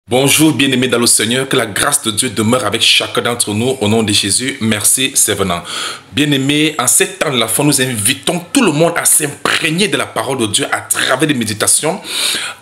Bonjour bien-aimés dans le Seigneur, que la grâce de Dieu demeure avec chacun d'entre nous au nom de Jésus. Merci, c'est venant. Bien-aimés, en ces temps de la foi, nous invitons tout le monde à s'imprégner de la parole de Dieu à travers des méditations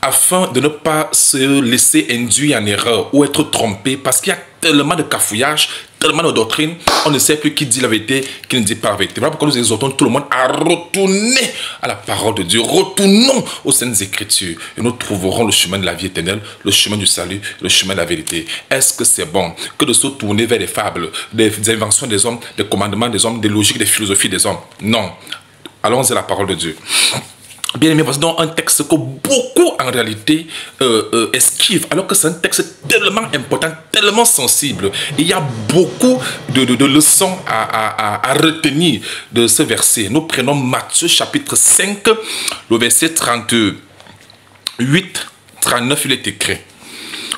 afin de ne pas se laisser induire en erreur ou être trompé parce qu'il y a tellement de cafouillage, tellement de doctrines, on ne sait plus qui dit la vérité, qui ne dit pas la vérité. Voilà pourquoi nous exhortons tout le monde à retourner à la parole de Dieu. Retournons aux Saintes Écritures et nous trouverons le chemin de la vie éternelle, le chemin du salut, le chemin de la vérité. Est-ce que c'est bon que de se tourner vers des fables, des inventions des hommes, des commandements des hommes, des logiques, des philosophies des hommes? Non. Allons à la parole de Dieu. Bien aimé, voici donc un texte que beaucoup en réalité esquivent, alors que c'est un texte tellement important, tellement sensible. Il y a beaucoup de leçons à retenir de ce verset. Nous prenons Matthieu chapitre 5, le verset 38, 39, il est écrit.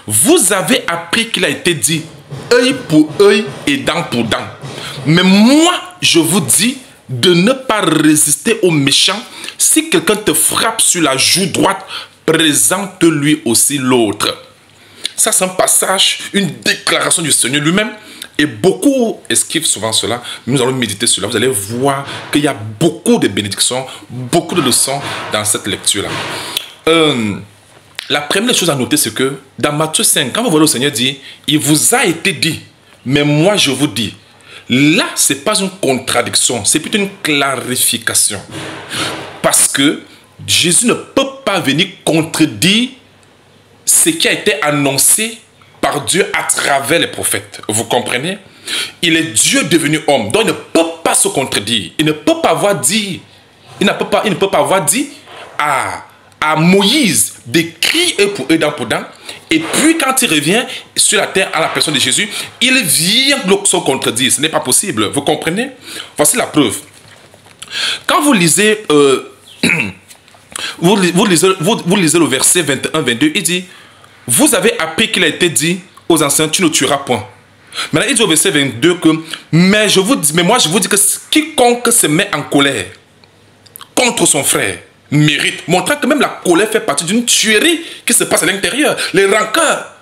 Vous avez appris qu'il a été dit œil pour œil et dent pour dent. Mais moi, je vous dis de ne pas résister aux méchants. Si quelqu'un te frappe sur la joue droite, présente-lui aussi l'autre. Ça, c'est un passage, une déclaration du Seigneur lui-même. Et beaucoup esquivent souvent cela. Nous allons méditer cela. Vous allez voir qu'il y a beaucoup de bénédictions, beaucoup de leçons dans cette lecture-là. La première chose à noter, c'est que dans Matthieu 5, quand vous voyez le Seigneur dire, il vous a été dit, mais moi je vous dis. Là, ce n'est pas une contradiction, c'est plutôt une clarification. Parce que Jésus ne peut pas venir contredire ce qui a été annoncé par Dieu à travers les prophètes. Vous comprenez? Il est Dieu devenu homme, donc il ne peut pas se contredire. Il ne peut pas avoir dit, à Moïse d'écrire œil pour œil, dent pour dent. Et puis quand il revient sur la terre à la personne de Jésus, il vient se contredire. Ce n'est pas possible. Vous comprenez? Voici la preuve. Quand vous lisez, vous lisez le verset 21-22, il dit, vous avez appris qu'il a été dit aux anciens, tu ne tueras point. Maintenant, il dit au verset 22 que, mais moi je vous dis que quiconque se met en colère contre son frère mérite, montrant que même la colère fait partie d'une tuerie qui se passe à l'intérieur. Les rancœurs,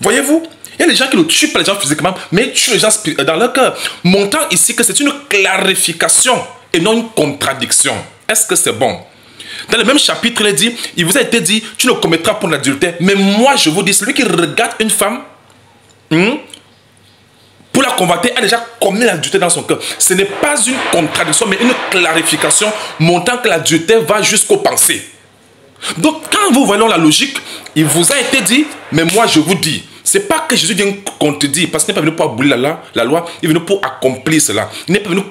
voyez-vous, il y a des gens qui ne tuent pas les gens physiquement, mais ils tuent les gens dans leur cœur, montrant ici que c'est une clarification et non une contradiction. Est-ce que c'est bon? Dans le même chapitre, il dit, il vous a été dit, tu ne commettras pas l'adultère, mais moi je vous dis, celui qui regarde une femme, pour la convoiter, a déjà commis l'adultère dans son cœur. Ce n'est pas une contradiction, mais une clarification montrant que l'adultère va jusqu'aux pensées. Donc, quand vous voyez la logique, il vous a été dit, mais moi je vous dis. Ce n'est pas que Jésus vient contredire, parce qu'il n'est pas venu pour abolir la loi, il est venu pour accomplir cela. Il n'est pas venu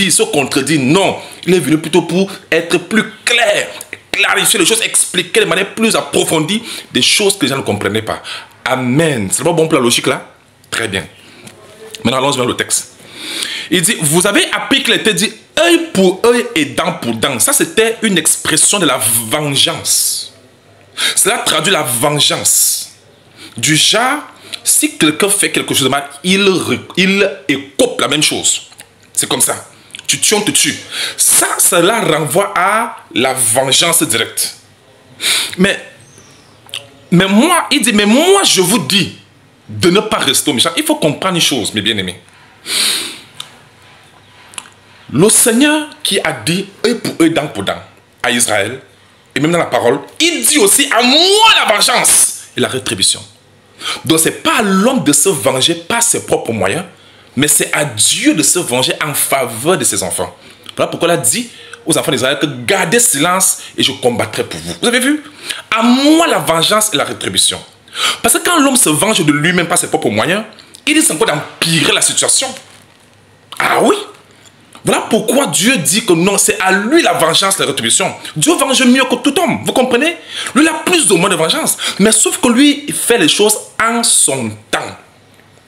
se contredire, non. Il est venu plutôt pour être plus clair, clarifier les choses, expliquer de manière plus approfondie des choses que les gens ne comprenaient pas. Amen. C'est pas bon pour la logique là? Très bien. Maintenant, allons vers le texte. Il dit, vous avez appris qu'il était dit œil pour œil et dent pour dent. Ça, c'était une expression de la vengeance. Cela traduit la vengeance. Du genre, si quelqu'un fait quelque chose de mal, il écope la même chose. C'est comme ça. Tu tues, on te tue. Ça, cela renvoie à la vengeance directe. Mais moi, il dit, mais moi, je vous dis, de ne pas rester au méchant. Il faut comprendre une chose, mes bien-aimés. Le Seigneur qui a dit œil pour œil, dent pour dent à Israël, et même dans la parole, il dit aussi à moi la vengeance et la rétribution. Donc ce n'est pas à l'homme de se venger par ses propres moyens, mais c'est à Dieu de se venger en faveur de ses enfants. Voilà pourquoi il a dit aux enfants d'Israël que gardez silence et je combattrai pour vous. Vous avez vu? À moi la vengeance et la rétribution. Parce que quand l'homme se venge de lui-même par ses propres moyens, il risque encore d'empirer la situation. Ah oui? Voilà pourquoi Dieu dit que non, c'est à lui la vengeance, la rétribution. Dieu venge mieux que tout homme, vous comprenez? Lui, il a plus ou moins de vengeance. Mais sauf que lui, il fait les choses en son temps.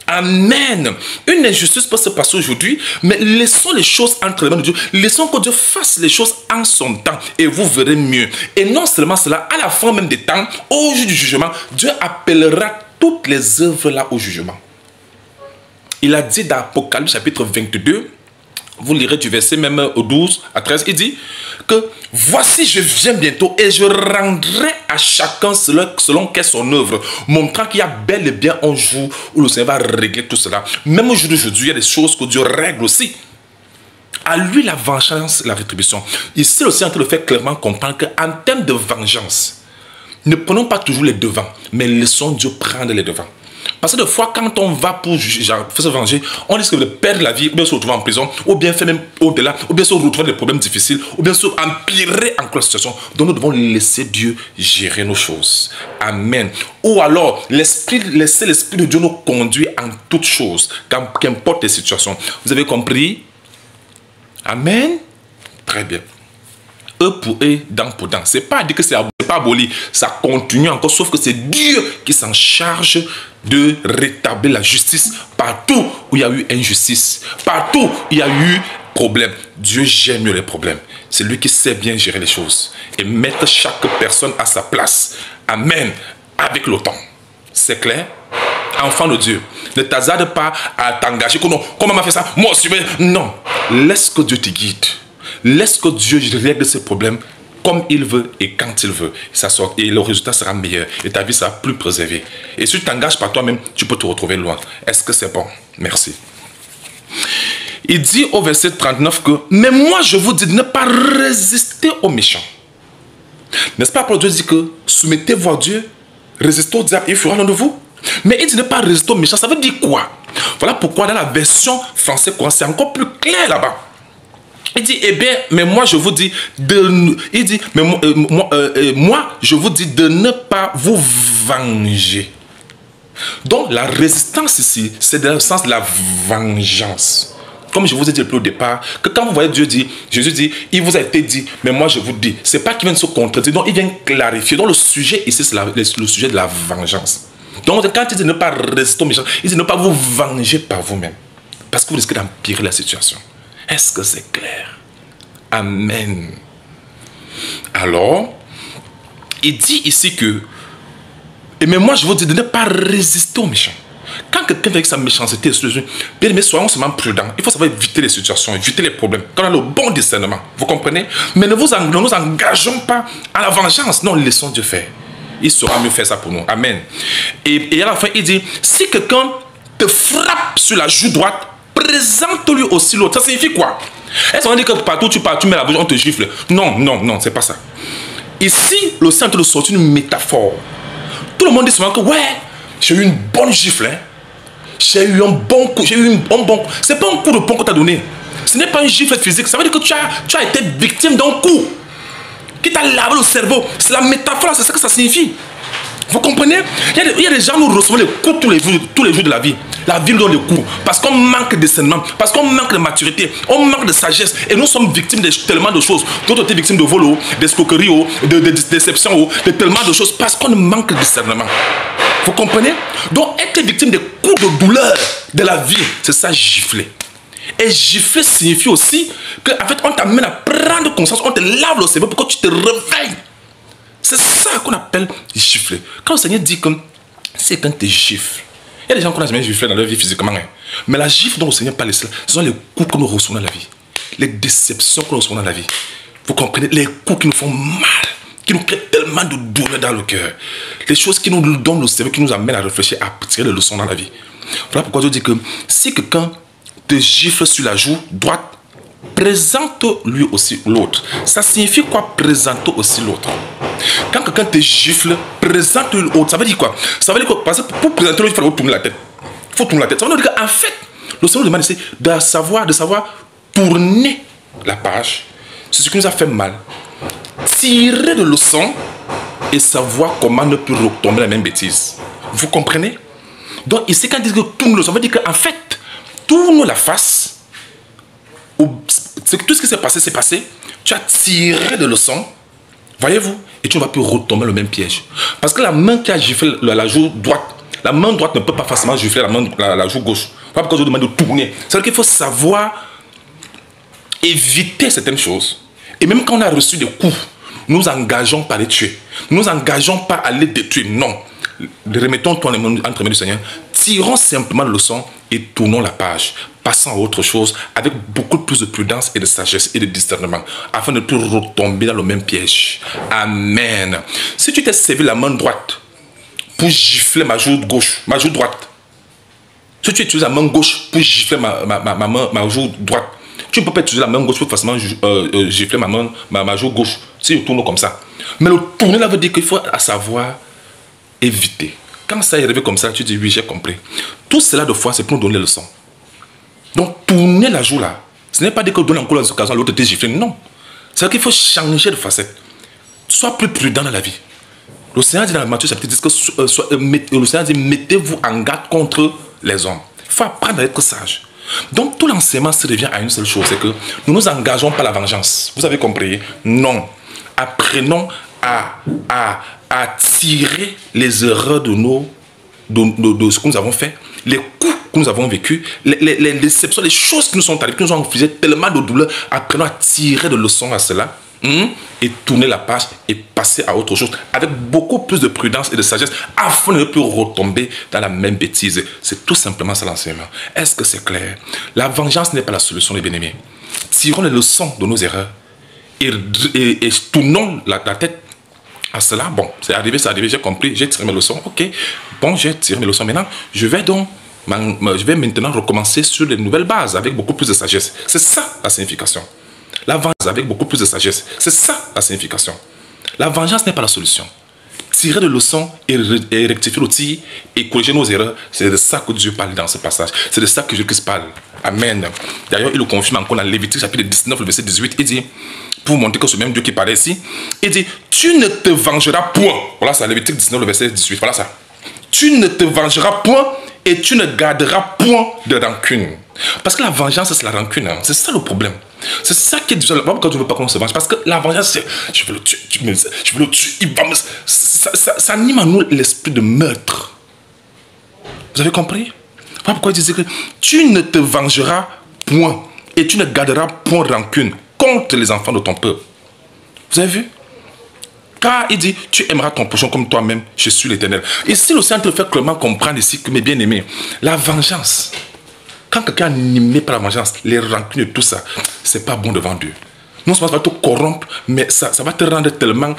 Amen. Une injustice peut se passer aujourd'hui, mais laissons les choses entre les mains de Dieu. Laissons que Dieu fasse les choses en son temps et vous verrez mieux. Et non seulement cela, à la fin même des temps, au jour du jugement, Dieu appellera toutes les œuvres là au jugement. Il a dit dans Apocalypse chapitre 22, Vous lirez du verset même au 12 à 13, il dit que voici je viens bientôt et je rendrai à chacun selon qu'est son œuvre, montrant qu'il y a bel et bien un jour où le Seigneur va régler tout cela. Même au jour d'aujourd'hui, il y a des choses que Dieu règle aussi. À lui la vengeance et la rétribution. Ici aussi en train de faire clairement comprendre qu'en termes de vengeance, ne prenons pas toujours les devants, mais laissons Dieu prendre les devants. Parce que des fois, quand on va pour se venger, on risque de perdre la vie, ou bien se retrouver en prison, ou bien faire même au-delà, ou bien se retrouver des problèmes difficiles, ou bien se empirer encore la situation. Donc nous devons laisser Dieu gérer nos choses. Amen. Ou alors, laisser l'Esprit de Dieu nous conduire en toutes choses, qu'importe les situations. Vous avez compris? Amen. Très bien. Eux pour eux, dent pour dent. C'est pas à dire que c'est pas aboli, ça continue encore, sauf que c'est Dieu qui s'en charge de rétablir la justice partout où il y a eu injustice, partout où il y a eu problème. Dieu gère mieux les problèmes. C'est lui qui sait bien gérer les choses et mettre chaque personne à sa place. Amen. Avec le temps. C'est clair? Enfant de Dieu, ne t'hasarde pas à t'engager. Comment on m'a fait ça? Moi aussi, mais non. Laisse que Dieu te guide. Laisse que Dieu règle ses problèmes comme il veut et quand il veut. Et le résultat sera meilleur et ta vie sera plus préservée. Et si tu t'engages par toi-même, tu peux te retrouver loin. Est-ce que c'est bon? Merci. Il dit au verset 39 que « Mais moi, je vous dis de ne pas résister aux méchants. » N'est-ce pas? Dieu dit que « Soumettez-vous à Dieu, résistez au diable et il fera l'un de vous. » Mais il dit de ne pas résister aux méchants. Ça veut dire quoi? Voilà pourquoi dans la version française, c'est encore plus clair là-bas. Il dit, eh bien, mais moi je vous dis moi je vous dis de ne pas vous venger. Donc la résistance ici, c'est dans le sens de la vengeance. Comme je vous ai dit au départ, que quand vous voyez Dieu dire, Jésus dit, il vous a été dit, mais moi je vous dis, c'est pas qu'il vient de se contredire, donc il vient clarifier. Donc le sujet ici, c'est le sujet de la vengeance. Donc quand il dit ne pas résister aux méchants, il dit ne pas vous venger par vous-même. Parce que vous risquez d'empirer la situation. Est-ce que c'est clair? Amen. Alors, il dit ici que, mais moi je vous dis de ne pas résister aux méchants. Quand quelqu'un avec sa méchanceté, bien aimé, soyons seulement prudents. Il faut savoir éviter les situations, éviter les problèmes. Quand on a le bon discernement, vous comprenez? Mais ne nous engageons pas à la vengeance. Non, laissons Dieu faire. Il saura mieux faire ça pour nous. Amen. Et à la fin, il dit, si quelqu'un te frappe sur la joue droite, présente-lui aussi l'autre. Ça signifie quoi? Est-ce qu'on dit que partout tu mets la bouche, on te gifle? Non, non, non, c'est pas ça. Ici, le centre de sortir une métaphore. Tout le monde dit souvent que, ouais, j'ai eu une bonne gifle, hein. J'ai eu un bon coup, c'est pas un coup de poing qu'on t'a donné. Ce n'est pas une gifle physique. Ça veut dire que tu as été victime d'un coup qui t'a lavé le cerveau. C'est la métaphore, c'est ça que ça signifie. Vous comprenez? Il y a des gens qui nous reçoivent les coups tous les jours de la vie. La vie nous donne les coups. Parce qu'on manque de discernement, parce qu'on manque de maturité, on manque de sagesse. Et nous sommes victimes de tellement de choses. D'autres étaient victimes de vol, d'escroquerie, de déception, de tellement de choses. Parce qu'on manque de discernement. Vous comprenez? Donc être victime des coups de douleur de la vie, c'est ça gifler. Et gifler signifie aussi qu'en fait on t'amène à prendre conscience, on te lave le cerveau pour que tu te réveilles. C'est ça qu'on appelle gifler. Quand le Seigneur dit que c'est quand tu gifles, il y a des gens qui n'ont jamais giflé dans leur vie physiquement. Hein. Mais la gifle dont le Seigneur parle, ce sont les coups que nous recevons dans la vie. Les déceptions que nous recevons dans la vie. Vous comprenez? Les coups qui nous font mal, qui nous créent tellement de douleur dans le cœur. Les choses qui nous donnent le cerveau, qui nous amènent à réfléchir, à tirer des leçons dans la vie. Voilà pourquoi Dieu dit que si quelqu'un te gifle sur la joue droite, présente lui aussi l'autre. Ça signifie quoi, présente aussi l'autre? Quand quelqu'un te gifle, présente lui l'autre. Ça veut dire quoi? Ça veut dire quoi? Parce que pour présenter l'autre, il faut tourner la tête. Il faut tourner la tête. Ça veut dire qu'en fait, le Seigneur demande ici de savoir tourner la page. C'est ce qui nous a fait mal. Tirer de leçons et savoir comment ne plus retomber la même bêtise. Vous comprenez? Donc ici, quand il dit que tourne le, ça veut dire qu'en fait, tourne la face. Tout ce qui s'est passé, c'est passé. Tu as tiré de leçons. Voyez-vous? Et tu ne vas plus retomber le même piège. Parce que la main qui a giflé la joue droite, la main droite ne peut pas facilement gifler la joue gauche. Voilà pourquoi je vous demande de tourner. C'est-à-dire qu'il faut savoir éviter certaines choses. Et même quand on a reçu des coups, nous engageons pas à les tuer. Nous engageons pas à les détruire. Non. Remettons-toi entre les mains du Seigneur. Tirons simplement le leçon et tournons la page. passons à autre chose avec beaucoup plus de prudence et de sagesse et de discernement, afin de ne plus retomber dans le même piège. Amen. Si tu t'es servi la main droite pour gifler ma joue gauche, ma joue droite, si tu utilises la main gauche pour gifler ma joue droite, tu ne peux pas utiliser la main gauche pour facilement gifler ma joue gauche, si je tourne comme ça. Mais le tourner là veut dire qu'il faut savoir éviter. Quand ça est arrivé comme ça, tu dis oui, j'ai compris. Tout cela de fois, c'est pour nous donner les leçons. Donc, tourner la joue là, ce n'est pas dire que donner encore l'occasion à l'autre de gifler, non. C'est qu'il faut changer de facette. Sois plus prudent dans la vie. Le Seigneur dit dans la Matthieu chapitre 10 que le Seigneur dit mettez-vous en garde contre les hommes. Il faut apprendre à être sage. Donc, tout l'enseignement se revient à une seule chose, c'est que nous nous engageons par la vengeance. Vous avez compris? Non. Apprenons à tirer les erreurs de ce que nous avons fait, les coups que nous avons vécus, les déceptions, les choses qui nous sont arrivées, qui nous ont infligé tellement de douleur. Apprenons à tirer des leçons à cela et tourner la page et passer à autre chose avec beaucoup plus de prudence et de sagesse afin de ne plus retomber dans la même bêtise. C'est tout simplement ça l'enseignement. Est-ce que c'est clair? La vengeance n'est pas la solution, les bien-aimés. Tirons les leçons de nos erreurs et tournons la tête à cela. Bon, c'est arrivé, j'ai compris, j'ai tiré mes leçons. Ok, bon, j'ai tiré mes leçons. Maintenant, je vais maintenant recommencer sur les nouvelles bases avec beaucoup plus de sagesse. C'est ça la signification. La vengeance avec beaucoup plus de sagesse. C'est ça la signification. La vengeance n'est pas la solution. Tirer des leçons et rectifier le tir et corriger nos erreurs, c'est de ça que Dieu parle dans ce passage. C'est de ça que Jésus-Christ parle. Amen. D'ailleurs, il le confirme encore dans Lévitique chapitre 19, le verset 18. Il dit, pour montrer que c'est même Dieu qui parle ici, il dit, tu ne te vengeras point. Voilà ça, Lévitique 19, le verset 18. Voilà ça. Tu ne te vengeras point et tu ne garderas point de rancune. Parce que la vengeance, c'est la rancune. Hein. C'est ça le problème. C'est ça qui est difficile. Pourquoi tu ne veux pas qu'on se venge? Parce que la vengeance, c'est je veux le tuer, je veux le tuer, il va me... ça anime en nous l'esprit de meurtre. Vous avez compris? Voilà pourquoi il disait que tu ne te vengeras point et tu ne garderas point rancune contre les enfants de ton peuple. Vous avez vu? Car il dit, tu aimeras ton prochain comme toi-même, je suis l'Éternel. Et si le Seigneur te fait clairement comprendre ici que mes bien-aimés, la vengeance, quand quelqu'un est animé par la vengeance, les rancunes et tout ça, c'est pas bon devant Dieu. Non seulement ça va te corrompre, mais ça va te rendre tellement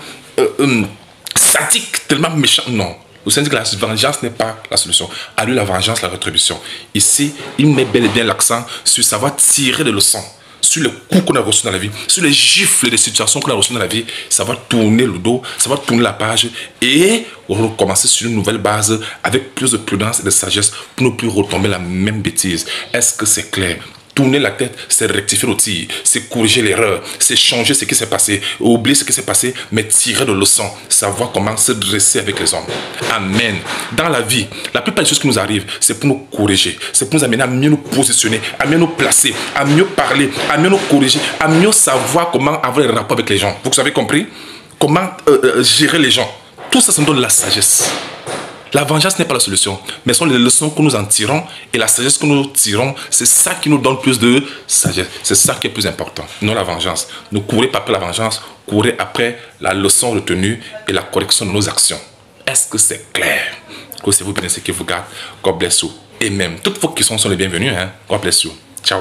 sadique, tellement méchant. Non. Le Seigneur dit que la vengeance n'est pas la solution. À lui, la vengeance, la rétribution. Ici, il met bel et bien l'accent sur savoir tirer des leçons, sur les coups qu'on a reçus dans la vie, sur les gifles des situations qu'on a reçues dans la vie, ça va tourner le dos, ça va tourner la page et recommencer sur une nouvelle base avec plus de prudence et de sagesse pour ne plus retomber la même bêtise. Est-ce que c'est clair? Tourner la tête, c'est rectifier le tir, c'est corriger l'erreur, c'est changer ce qui s'est passé, oublier ce qui s'est passé, mais tirer de leçons, savoir comment se dresser avec les hommes. Amen. Dans la vie, la plupart des choses qui nous arrivent, c'est pour nous corriger, c'est pour nous amener à mieux nous positionner, à mieux nous placer, à mieux parler, à mieux nous corriger, à mieux savoir comment avoir des rapports avec les gens. Vous avez compris? Comment gérer les gens. Tout ça, ça nous donne la sagesse. La vengeance n'est pas la solution, mais ce sont les leçons que nous en tirons et la sagesse que nous tirons, c'est ça qui nous donne plus de sagesse. C'est ça qui est plus important, non la vengeance. Ne courez pas après la vengeance, courez après la leçon retenue et la correction de nos actions. Est-ce que c'est clair? Que c'est vous bénissez, qui vous garde. God bless you. Et même, toutes vos questions sont les bienvenues. Hein? God bless you. Ciao.